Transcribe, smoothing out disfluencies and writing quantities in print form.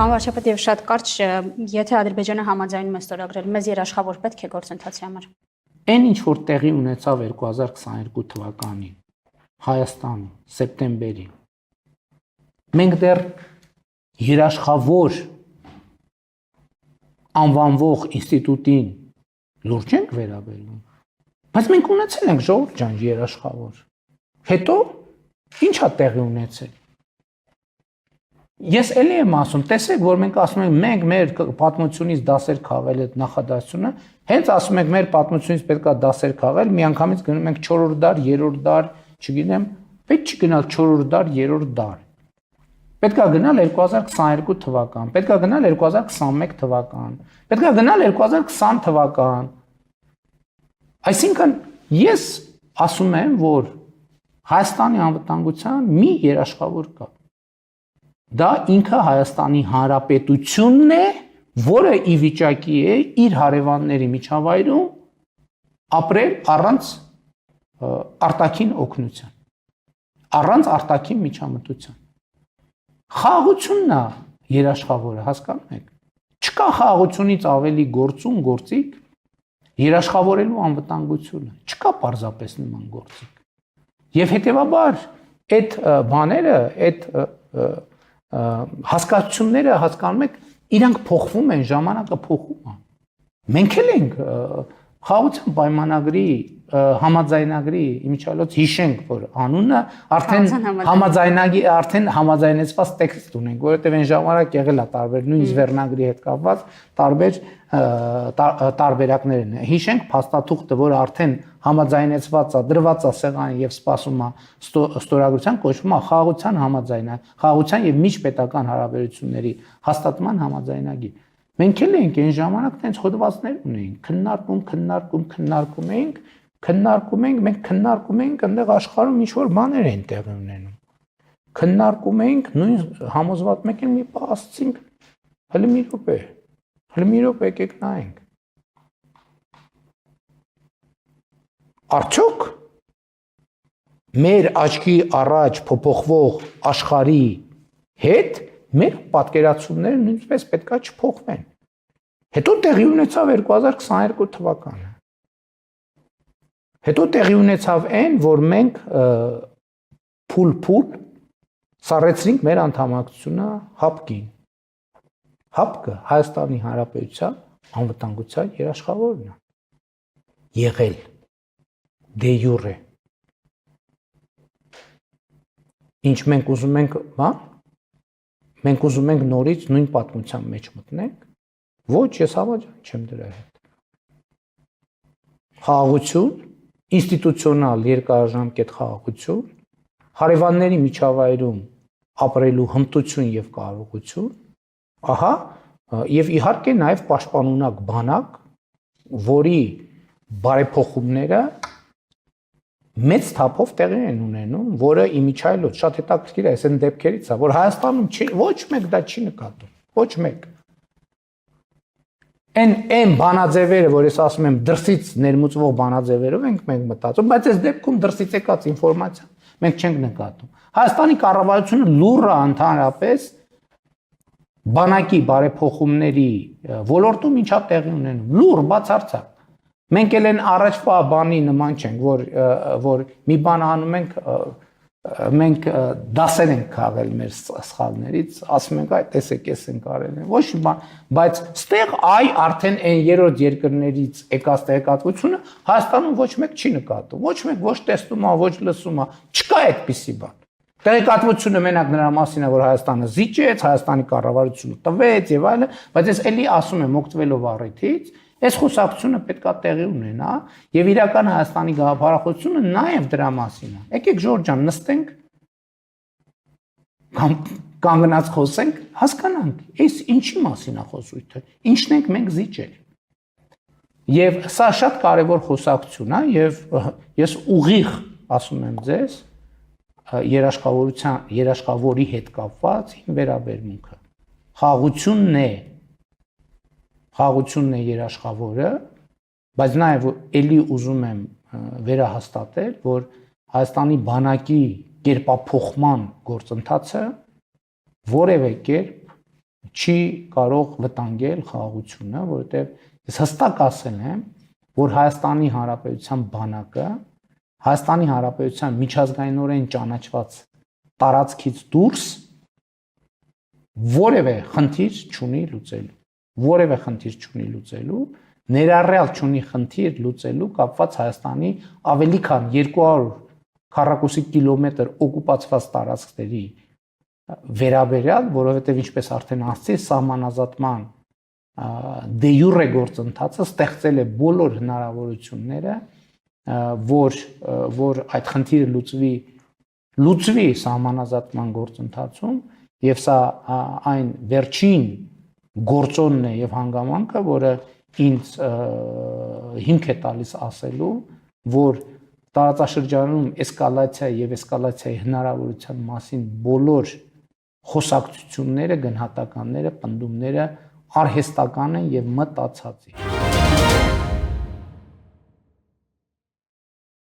Պարոն եւ շատ կարճ, եթե Ադրբեջանը համաձայնում է ստորագրել, մեզ երաշխավոր պետք է գործընթացի համար։ Այն ինչ որ տեղի ունեցավ 2022 թվականին Հայաստանում սեպտեմբերին մենք դեռ երաշխավոր անվանվող ինստիտուտին լուրջ ենք վերաբերվում, բայց մենք ունեցել ենք ժողովուրդ ջան երաշխավոր, հետո ի՞նչ է տեղի ունեցել։ Ես էլի եմ ասում, տեսեք, որ մենք ասում ենք, մենք մեր պատմությունից դասեր քաղել այդ նախադասությունը, հենց ասում ենք մեր պատմությունից պետքա դասեր քաղել, միանգամից գնում ենք 4-րդ դար, 3-րդ դար, չգիտեմ, պետք չի գնալ 4-րդ դար, 3-րդ դար։ Պետքա գնալ 2022 թվական, պետքա գնալ 2021 թվական, պետքա գնալ 2020 թվական։ Այսինքն ես ասում եմ, որ Հայաստանի անվտանգության մի երաշխավոր կա։ Դա ինքը Հայաստանի Հանրապետությունն է, որը ի վիճակի է իր հարևանների միջավայրում ապրել առանց արտաքին օգնության, առանց արտաքին միջամտության։ Խաղաղությունն է երաշխավորը, հասկանում եք։ Չկա խաղաղությունից ավելի գործիկ երաշխավորելու անվտանգությունը, չկա պարզապես նման գործիկ։ Եվ հետևաբար այդ բաները, այդ հասկացությունները, հասկանում եք, իրանք փոխվում են, ժամանակը փոխում է։ Մենք էլ ենք խաղաղության պայմանագրի համաձայնագրի իմիջիալոց հիշենք, որ անունը արդեն արդեն համաձայնեցված տեքստ ունենք, որովհետև այն ժամանակ եղել է տարբեր նույնիսկ վերնագրի հետ կապված տարբեր տարբերակներ են։ Հիշենք փաստաթուղթը, որ արդեն համաձայնեցված է, դրված է սեղանին եւ սպասում է ստորագրության, կոչվում է խաղաղության համաձայնագիր, խաղաղության եւ միջպետական հարաբերությունների հաստատման համաձայնագիր։ Մենք էլ ենք այն ժամանակ տենց հոդվածներ ունեինք, մենք քննարկում ենք, այնտեղ աշխարհում ինչ որ բաներ են տեղի ունենում։ Քննարկում ենք, նույն համոզված մեկ էլ մի բան ասացինք, հələ մի րոպե եկեք նայենք։ Արդյոք մեր աչքի առաջ փոփոխվող աշխարհի հետ մեր պատկերացումները նույնպես պետքա չփոխվեն։ Հետո տեղի ունեցավ 2022 թվականը։ Հետո տեղի ունեցավ այն, որ մենք փուլ սառեցրինք մեր անդամակցությունը ՀԱՊԿ-ին։ ՀԱՊԿ-ը Հայաստանի Հանրապետության անվտանգության երաշխավորն է եղել դե յուրե։ Ինչ մենք ուզում ենք, մենք ուզում ենք նորից նույն պատմության մեջ մտնենք, ոչ, ես համաձայն չեմ դրա հետ։ Խաղաղություն, ինստիտուցիոնալ երկարաժամկետ խաղաղություն, հարևանների միջավայրում ապրելու հմտություն եւ կարողություն, ահա, եւ իհարկե նաեւ պաշտպանունակ բանակ, որի բարեփոխումները մեծ թափով տեղի են ունենում, որը իմիջիալոց շատ հետաքրքիր է, այսեն դեպքերից է, որ Հայաստանում ոչ մեկ դա չի նկատում, ոչ մեկ։ Այն բանաձևերը, որ ես ասում եմ, դրսից ներմուծվող բանաձևերով ենք մենք մտածում, բայց այս դեպքում դրսից եկած ինֆորմացիա մենք չենք նկատում։ Հայաստանի կառավարությունը լուռ է ընդհանրապես բանակի բարեփոխումների ոլորտում ինչա տեղի ունենում, լուռ բացարձակ։ Մենք էլ են առաջվա բանի նման չենք, որ մի բան անում ենք, մենք դասեր ենք քաղել մեր սխալներից, ասում ենք, այ տեսեք, էս ենք արել, ոչ մի բան, բայց ստեղ արդեն այն երրորդ երկրներից եկած տեղեկատվությունը Հայաստանում ոչ մեկ չի նկատում, ոչ մեկ ոչ տեսնում է, ոչ լսում է, չկա այդպիսի բան։ Տեղեկատվությունը մենակ նրա մասին է, որ Հայաստանը զիջեց, Հայաստանի կառավարությունը տվեց եւ այլն, բայց ես էլի ասում եմ, օգտվելով առիթից, այս խոսակցությունը պետք է տեղի ունենա եւ իրական Հայաստանի գաղափարախոսությունը նաեւ դրա մասին է։ Եկեք Ժորժ ջան, նստենք կանգնած խոսենք, հասկանանք, այս ինչի մասին է խոսույթը, ինչն ենք մենք զիջել։ Եվ սա շատ կարևոր խոսակցություն է եւ ես ուղիղ ասում եմ ձեզ երաշխավորի հետ կապված իմ վերաբերմունքը։ Խաղաղությունն է երաշխավորը, բայց նաև էլի ուզում եմ վերահաստատել, որ Հայաստանի բանակի կերպափոխման գործընթացը որևէ կերպ չի կարող վտանգել խաղաղությունը, որովհետև ես հստակ ասել եմ, որ Հայաստանի Հանրապետության բանակը Հայաստանի Հանրապետության միջազգայինորեն ճանաչված տարածքից դուրս որևէ խնդիր չունի լուծելու, ներառյալ չունի խնդիր լուծելու կապված Հայաստանի ավելի քան 200 քառակուսի կիլոմետր օկուպացված տարածքների վերաբերյալ, որովհետև ինչպես արդեն ասացի, սահմանազատման դե յուրե գործընթացը ստեղծել է բոլոր հնարավորությունները, որ այդ խնդիրը լուծվի սահմանազատման գործընթացում, եւ սա այն վերջին գործոնն է եւ հանգամանքը, որը ինձ հիմք է տալիս ասելու, որ տարածաշրջանում էսկալացիա եւ էսկալացիայի հնարավորության մասին բոլոր խոսակցությունները, գնահատականները, պնդումները արհեստական են եւ մտածած են։